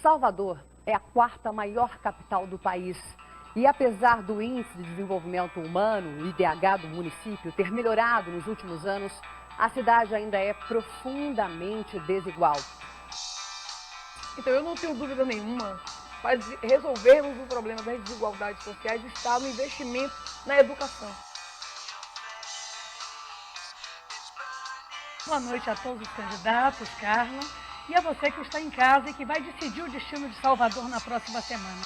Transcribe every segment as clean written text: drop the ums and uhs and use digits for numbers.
Salvador é a quarta maior capital do país. E apesar do índice de desenvolvimento humano, o IDH do município, ter melhorado nos últimos anos, a cidade ainda é profundamente desigual. Então eu não tenho dúvida nenhuma, para resolvermos o problema das desigualdades sociais está no investimento na educação. Boa noite a todos os candidatos, Carla, e a você que está em casa e que vai decidir o destino de Salvador na próxima semana.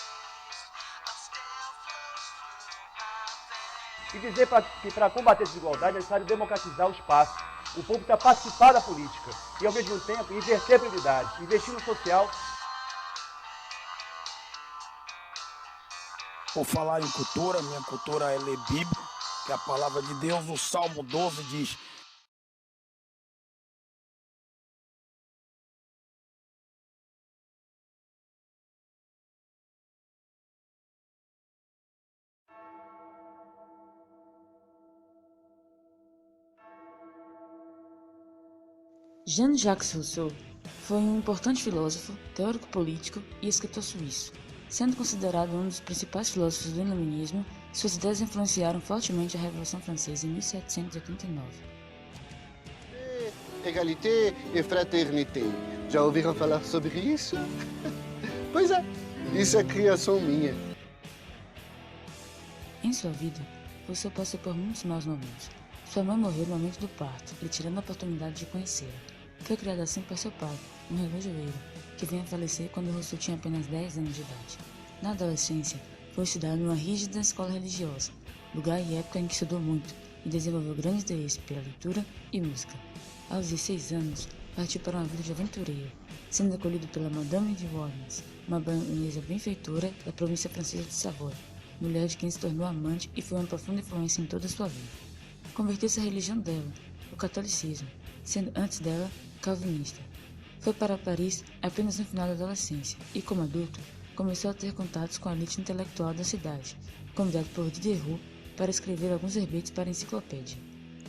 E dizer que para combater a desigualdade é necessário democratizar o espaço, o povo precisa participar da política e, ao mesmo tempo, inverter prioridades, investir no social. Por falar em cultura, minha cultura é ler Bíblia, que é a palavra de Deus. O Salmo 12 diz: Jean-Jacques Rousseau foi um importante filósofo, teórico político e escritor suíço. Sendo considerado um dos principais filósofos do iluminismo, suas ideias influenciaram fortemente a Revolução Francesa em 1789. Égalité e fraternité. Já ouviram falar sobre isso? Pois é, isso é criação minha. Em sua vida, Rousseau passou por muitos maus momentos. Sua mãe morreu no momento do parto, lhe tirando a oportunidade de conhecê-la. Foi criado assim por seu pai, um relojoeiro, que veio a falecer quando Rousseau tinha apenas 10 anos de idade. Na adolescência, foi estudar numa rígida escola religiosa, lugar e época em que estudou muito e desenvolveu grande interesse pela leitura e música. Aos 16 anos, partiu para uma vida de aventureiro, sendo acolhido pela Madame de Warnes, uma baronesa benfeitora da província francesa de Savoia, mulher de quem se tornou amante e foi uma profunda influência em toda a sua vida. Converteu-se à religião dela, o catolicismo, sendo antes dela calvinista. Foi para Paris apenas no final da adolescência e, como adulto, começou a ter contatos com a elite intelectual da cidade, convidado por Diderot para escrever alguns verbetes para a enciclopédia.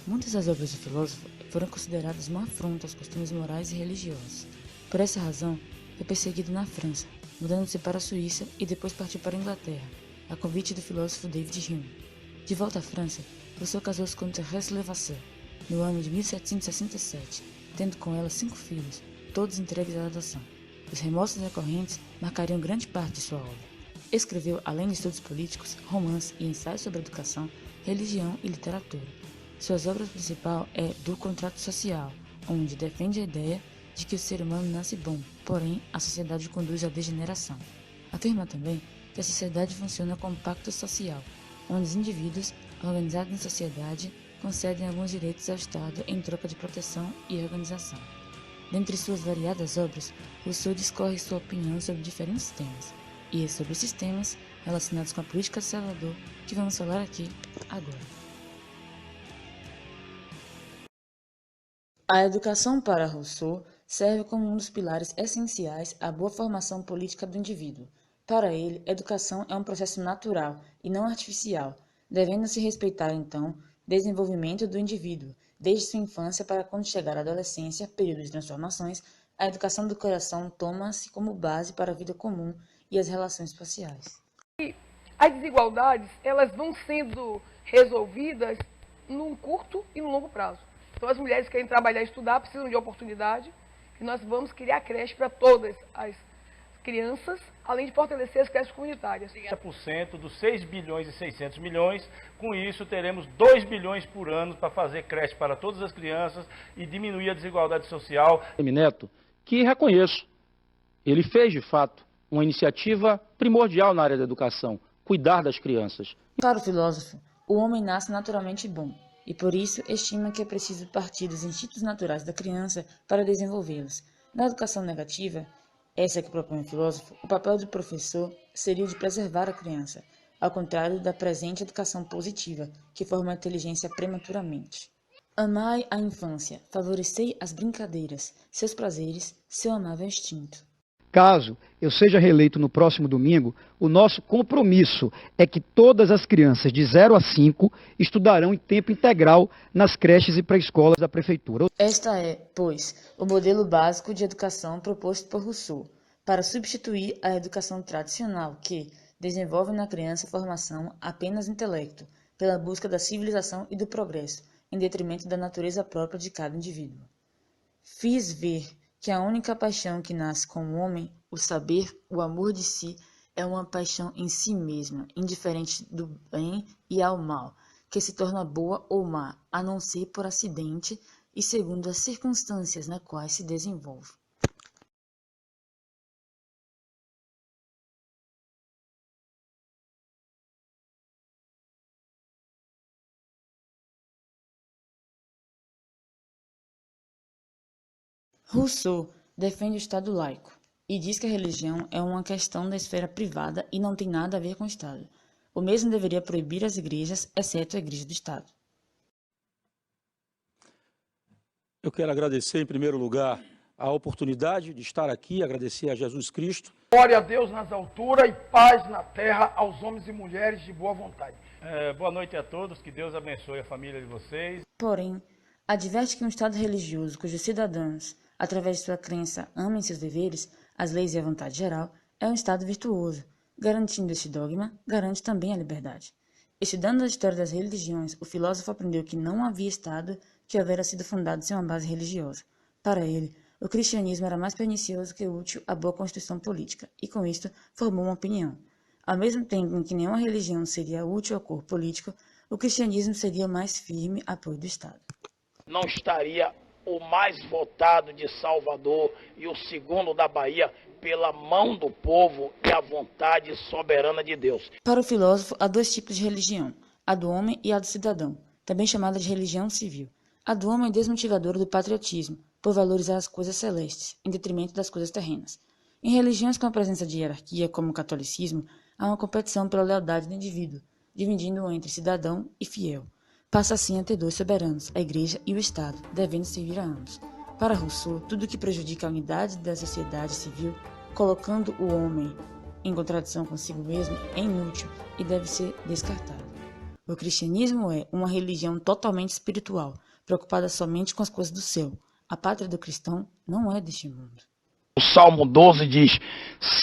Muitas das obras do filósofo foram consideradas uma afronta aos costumes morais e religiosos. Por essa razão, foi perseguido na França, mudando-se para a Suíça e depois partiu para a Inglaterra, a convite do filósofo David Hume. De volta à França, Rousseau casou-se com Thérèse Levasseur, no ano de 1767, tendo com ela 5 filhos, todos entregues à adoção. Os remorsos recorrentes marcariam grande parte de sua obra. Escreveu, além de estudos políticos, romances e ensaios sobre educação, religião e literatura. Suas obras principais é Do Contrato Social, onde defende a ideia de que o ser humano nasce bom, porém a sociedade conduz à degeneração. Afirma também que a sociedade funciona como pacto social, onde os indivíduos, organizados em sociedade, concedem alguns direitos ao Estado em troca de proteção e organização. Dentre suas variadas obras, Rousseau discorre sua opinião sobre diferentes temas, e é sobre esses temas, relacionados com a política de Salvador, que vamos falar aqui agora. A educação para Rousseau serve como um dos pilares essenciais à boa formação política do indivíduo. Para ele, educação é um processo natural e não artificial, devendo-se respeitar, então, desenvolvimento do indivíduo, desde sua infância para quando chegar à adolescência, período de transformações, a educação do coração toma-se como base para a vida comum e as relações sociais. E as desigualdades, elas vão sendo resolvidas num curto e num longo prazo. Então as mulheres que querem trabalhar e estudar precisam de oportunidade, e nós vamos criar creche para todas as crianças, além de fortalecer as creches comunitárias. 30% dos 6 bilhões e 600 milhões, com isso teremos 2 bilhões por ano para fazer creche para todas as crianças e diminuir a desigualdade social. Neto, que reconheço, ele fez de fato uma iniciativa primordial na área da educação, cuidar das crianças. Para o filósofo, o homem nasce naturalmente bom, e por isso estima que é preciso partir dos instintos naturais da criança para desenvolvê-los. Na educação negativa, essa que propõe o filósofo, o papel do professor seria o de preservar a criança, ao contrário da presente educação positiva, que forma a inteligência prematuramente. Amai a infância, favorecei as brincadeiras, seus prazeres, seu amável instinto. Caso eu seja reeleito no próximo domingo, o nosso compromisso é que todas as crianças de 0 a 5 estudarão em tempo integral nas creches e pré-escolas da Prefeitura. Esta é, pois, o modelo básico de educação proposto por Rousseau. para substituir a educação tradicional que desenvolve na criança a formação apenas do intelecto, pela busca da civilização e do progresso, em detrimento da natureza própria de cada indivíduo. Fiz ver que a única paixão que nasce com o homem, o saber, o amor de si, é uma paixão em si mesma, indiferente do bem e ao mal, que se torna boa ou má, a não ser por acidente e segundo as circunstâncias nas quais se desenvolve. Rousseau defende o Estado laico e diz que a religião é uma questão da esfera privada e não tem nada a ver com o Estado. O mesmo deveria proibir as igrejas, exceto a Igreja do Estado. Eu quero agradecer, em primeiro lugar, a oportunidade de estar aqui, agradecer a Jesus Cristo. Glória a Deus nas alturas e paz na terra aos homens e mulheres de boa vontade. Boa noite a todos, que Deus abençoe a família de vocês. Porém, adverte que um Estado religioso cujos cidadãos, através de sua crença, amem seus deveres, as leis e a vontade geral, é um Estado virtuoso. Garantindo este dogma, garante também a liberdade. Estudando a história das religiões, o filósofo aprendeu que não havia Estado que houvera sido fundado sem uma base religiosa. Para ele, o cristianismo era mais pernicioso que útil à boa constituição política, e com isto formou uma opinião. Ao mesmo tempo em que nenhuma religião seria útil ao corpo político, o cristianismo seria o mais firme apoio do Estado. Não estaria o mais votado de Salvador e o segundo da Bahia pela mão do povo e a vontade soberana de Deus. Para o filósofo, há dois tipos de religião, a do homem e a do cidadão, também chamada de religião civil. A do homem é desmotivadora do patriotismo, por valorizar as coisas celestes, em detrimento das coisas terrenas. Em religiões com a presença de hierarquia, como o catolicismo, há uma competição pela lealdade do indivíduo, dividindo-o entre cidadão e fiel. Passa assim a ter dois soberanos, a Igreja e o Estado, devendo servir a ambos. Para Rousseau, tudo que prejudica a unidade da sociedade civil, colocando o homem em contradição consigo mesmo, é inútil e deve ser descartado. O cristianismo é uma religião totalmente espiritual, preocupada somente com as coisas do céu. A pátria do cristão não é deste mundo. O Salmo 12 diz: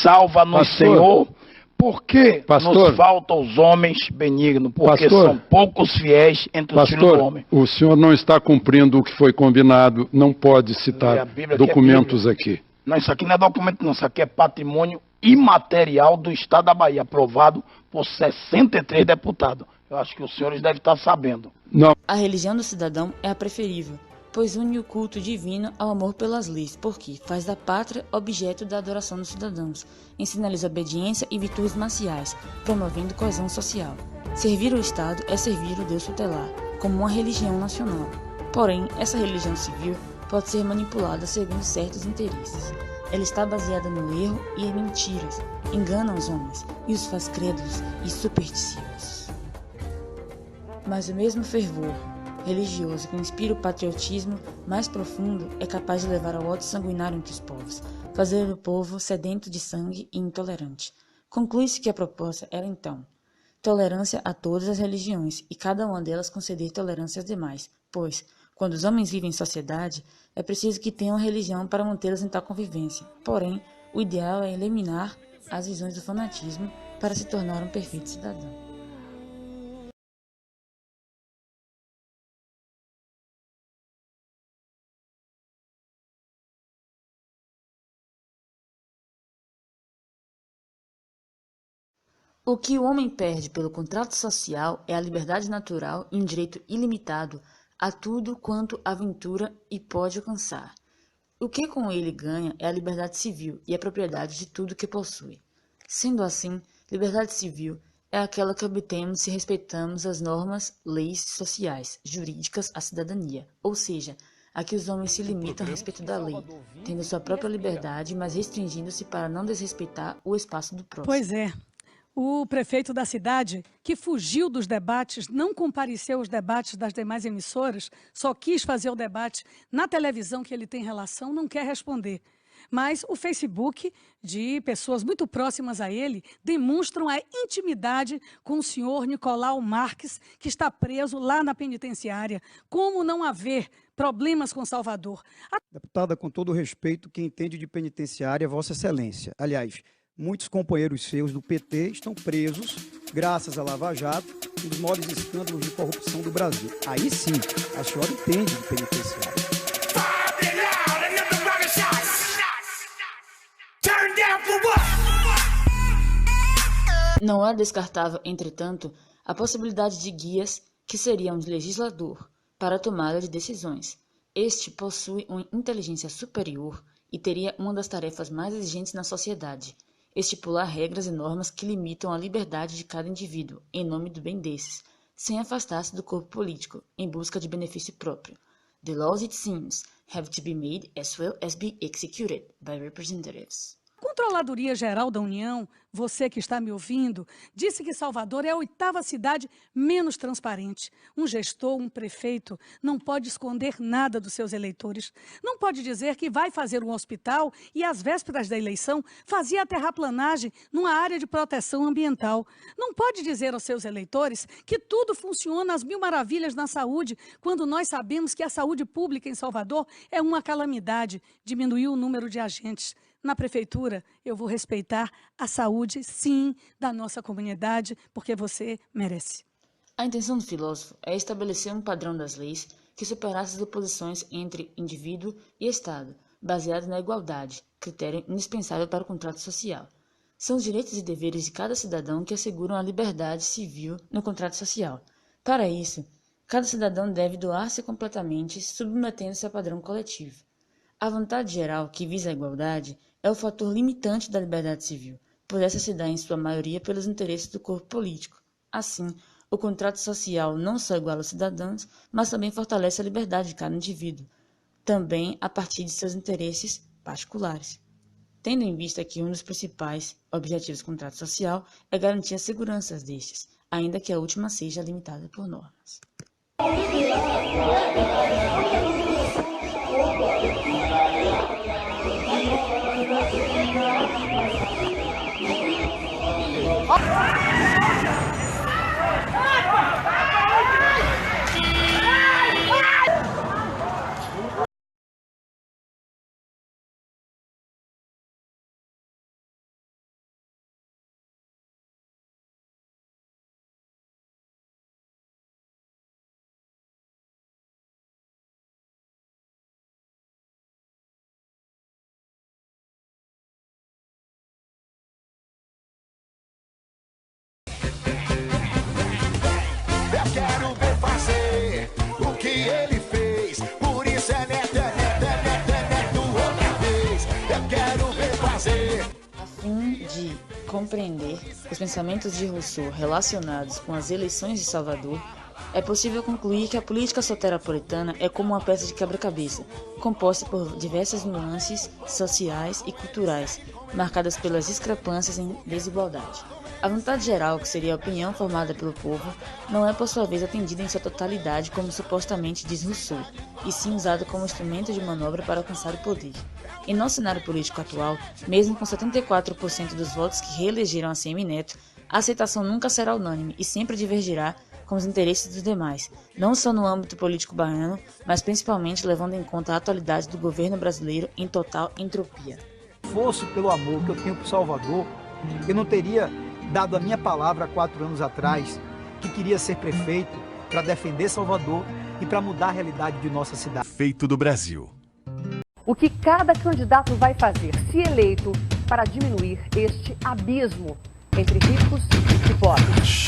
salva-nos, Senhor, porque nos faltam os homens benignos, porque são poucos fiéis entre os filhos do homem. O senhor não está cumprindo o que foi combinado, não pode citar documentos aqui. Não, isso aqui não é documento não, isso aqui é patrimônio imaterial do Estado da Bahia, aprovado por 63 deputados. Eu acho que os senhores devem estar sabendo. Não. A religião do cidadão é a preferível, pois une o culto divino ao amor pelas leis, porque faz da pátria objeto da adoração dos cidadãos, ensina-lhes obediência e virtudes marciais, promovendo coesão social. Servir o Estado é servir o Deus tutelar, como uma religião nacional. Porém, essa religião civil pode ser manipulada segundo certos interesses. Ela está baseada no erro e em mentiras, engana os homens e os faz crédulos e supersticiosos. Mas o mesmo fervor religioso que inspira o patriotismo mais profundo é capaz de levar ao ódio sanguinário entre os povos, fazer o povo sedento de sangue e intolerante. Conclui-se que a proposta era então tolerância a todas as religiões e cada uma delas conceder tolerância às demais, pois, quando os homens vivem em sociedade, é preciso que tenham religião para mantê-las em tal convivência. Porém, o ideal é eliminar as visões do fanatismo para se tornar um perfeito cidadão. O que o homem perde pelo contrato social é a liberdade natural e um direito ilimitado a tudo quanto aventura e pode alcançar. O que com ele ganha é a liberdade civil e a propriedade de tudo que possui. Sendo assim, liberdade civil é aquela que obtemos se respeitamos as normas, leis sociais, jurídicas, a cidadania, ou seja, a que os homens se limitam a respeito da lei, tendo sua própria liberdade, mas restringindo-se para não desrespeitar o espaço do próximo. Pois é. O prefeito da cidade, que fugiu dos debates, não compareceu aos debates das demais emissoras, só quis fazer o debate na televisão que ele tem relação, não quer responder. mas o Facebook de pessoas muito próximas a ele demonstram a intimidade com o senhor Nicolau Marques, que está preso lá na penitenciária. Como não haver problemas com Salvador? Deputada, com todo o respeito, quem entende de penitenciária é Vossa Excelência. Aliás, muitos companheiros seus do PT estão presos graças a Lava Jato, um dos maiores escândalos de corrupção do Brasil. Aí sim, a senhora entende de penitenciária. Não é descartável, entretanto, a possibilidade de guias que seriam de legislador para a tomada de decisões. Este possui uma inteligência superior e teria uma das tarefas mais exigentes na sociedade: estipular regras e normas que limitam a liberdade de cada indivíduo em nome do bem desses, sem afastar-se do corpo político em busca de benefício próprio. The laws, it seems, have to be made as well as be executed by representatives. A Controladoria Geral da União, você que está me ouvindo, disse que Salvador é a 8ª cidade menos transparente. Um gestor, um prefeito, não pode esconder nada dos seus eleitores. Não pode dizer que vai fazer um hospital e, às vésperas da eleição, fazia a terraplanagem numa área de proteção ambiental. Não pode dizer aos seus eleitores que tudo funciona às mil maravilhas na saúde, quando nós sabemos que a saúde pública em Salvador é uma calamidade. Diminuiu o número de agentes. Na prefeitura, eu vou respeitar a saúde, sim, da nossa comunidade, porque você merece. A intenção do filósofo é estabelecer um padrão das leis que superasse as oposições entre indivíduo e Estado, baseado na igualdade, critério indispensável para o contrato social. São os direitos e deveres de cada cidadão que asseguram a liberdade civil no contrato social. Para isso, cada cidadão deve doar-se completamente, submetendo-se ao padrão coletivo. A vontade geral, que visa a igualdade, é o fator limitante da liberdade civil, pois essa se dá em sua maioria pelos interesses do corpo político. Assim, o contrato social não só iguala os cidadãos, mas também fortalece a liberdade de cada indivíduo, também a partir de seus interesses particulares. Tendo em vista que um dos principais objetivos do contrato social é garantir a segurança destes, ainda que a última seja limitada por normas. Quero ver fazer o que ele fez, por isso é neto outra vez. Eu quero ver fazer. A fim de compreender os pensamentos de Rousseau relacionados com as eleições de Salvador, é possível concluir que a política soteropolitana é como uma peça de quebra-cabeça, composta por diversas nuances sociais e culturais, marcadas pelas discrepâncias em desigualdade. A vontade geral, que seria a opinião formada pelo povo, não é por sua vez atendida em sua totalidade como supostamente diz Rousseau, e sim usada como instrumento de manobra para alcançar o poder. Em nosso cenário político atual, mesmo com 74% dos votos que reelegeram ACM Neto, a aceitação nunca será unânime e sempre divergirá com os interesses dos demais, não só no âmbito político baiano, mas principalmente levando em conta a atualidade do governo brasileiro em total entropia. Se fosse pelo amor que eu tenho por Salvador, eu não teria dado a minha palavra há 4 anos atrás, que queria ser prefeito para defender Salvador e para mudar a realidade de nossa cidade. Feito do Brasil. O que cada candidato vai fazer, se eleito, para diminuir este abismo entre ricos e pobres?